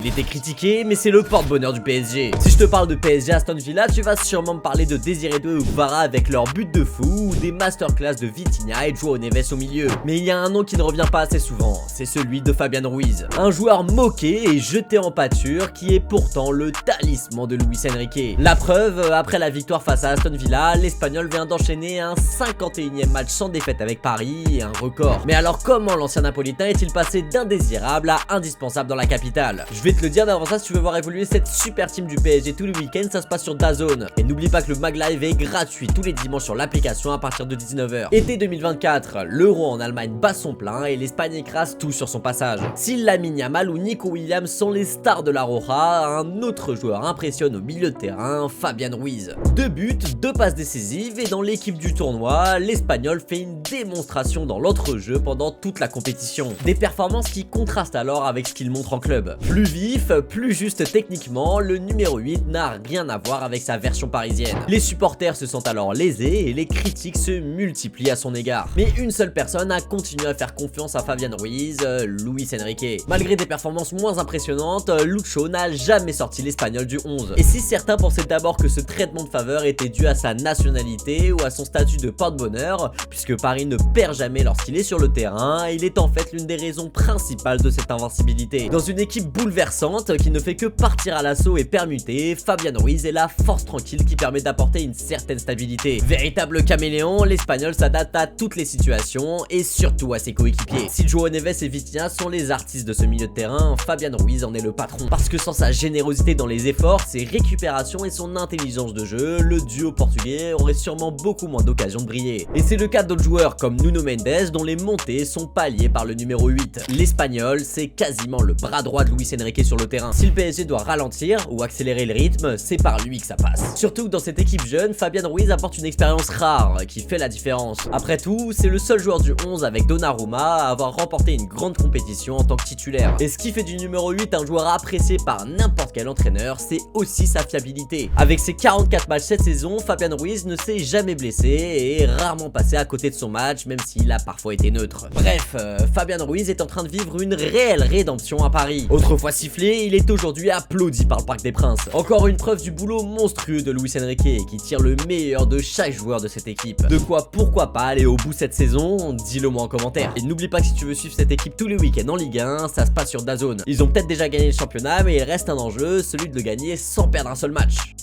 Il était critiqué, mais c'est le porte-bonheur du PSG. Si je te parle de PSG Aston Villa, tu vas sûrement me parler de Désiré Doué ou Kvara avec leur but de fou, ou des masterclass de Vitinha et João Neves au milieu. Mais il y a un nom qui ne revient pas assez souvent, c'est celui de Fabian Ruiz. Un joueur moqué et jeté en pâture qui est pourtant le talisman de Luis Enrique. La preuve, après la victoire face à Aston Villa, l'Espagnol vient d'enchaîner un 51e match sans défaite avec Paris et un record. Mais alors comment l'ancien napolitain est-il passé d'indésirable à indispensable dans la capitale? Je vais te le dire d'avant ça, si tu veux voir évoluer cette super team du PSG tous les week-ends, ça se passe sur DAZN. Et n'oublie pas que le Mag Live est gratuit tous les dimanches sur l'application à partir de 19h. Été 2024, l'Euro en Allemagne bat son plein et l'Espagne écrase tout sur son passage. Si Lamine Yamal ou Nico Williams sont les stars de la Roja, un autre joueur impressionne au milieu de terrain, Fabian Ruiz. 2 buts, 2 passes décisives et dans l'équipe du tournoi, l'Espagnol fait une démonstration dans l'entrejeu pendant toute la compétition. Des performances qui contrastent alors avec ce qu'il montre en club. Plus vif, plus juste techniquement, le numéro 8 n'a rien à voir avec sa version parisienne. Les supporters se sentent alors lésés et les critiques se multiplient à son égard. Mais une seule personne a continué à faire confiance à Fabian Ruiz, Luis Enrique. Malgré des performances moins impressionnantes, Lucho n'a jamais sorti l'Espagnol du 11. Et si certains pensaient d'abord que ce traitement de faveur était dû à sa nationalité ou à son statut de porte-bonheur, puisque Paris ne perd jamais lorsqu'il est sur le terrain, il est en fait l'une des raisons principales de cette invincibilité. Dans une équipe bouleversante qui ne fait que partir à l'assaut et permuter, Fabian Ruiz est la force tranquille qui permet d'apporter une certaine stabilité. Véritable caméléon, l'Espagnol s'adapte à toutes les situations et surtout à ses coéquipiers. Si João Neves et Vitinha sont les artistes de ce milieu de terrain, Fabian Ruiz en est le patron. Parce que sans sa générosité dans les efforts, ses récupérations et son intelligence de jeu, le duo portugais aurait sûrement beaucoup moins d'occasions de briller. Et c'est le cas d'autres joueurs comme Nuno Mendes dont les montées sont palliées par le numéro 8. L'Espagnol, c'est quasiment le bras droit de Luis Enrique sur le terrain. Si le PSG doit ralentir ou accélérer le rythme, c'est par lui que ça passe. Surtout que dans cette équipe jeune, Fabian Ruiz apporte une expérience rare qui fait la différence. Après tout, c'est le seul joueur du 11 avec Donnarumma à avoir remporté une grande compétition en tant que titulaire. Et ce qui fait du numéro 8 un joueur apprécié par n'importe quel entraîneur, c'est aussi sa fiabilité. Avec ses 44 matchs cette saison, Fabian Ruiz ne s'est jamais blessé et est rarement passé à côté de son match, même s'il a parfois été neutre. Bref, Fabian Ruiz est en train de vivre une réelle rédemption à Paris. Autrefois sifflé, il est aujourd'hui applaudi par le Parc des Princes. Encore une preuve du boulot monstrueux de Luis Enrique qui tire le meilleur de chaque joueur de cette équipe. De quoi pourquoi pas aller au bout cette saison, dis-le moi en commentaire. Et n'oublie pas que si tu veux suivre cette équipe tous les week-ends en Ligue 1, ça se passe sur DAZN. Ils ont peut-être déjà gagné le championnat, mais il reste un enjeu, celui de le gagner sans perdre un seul match.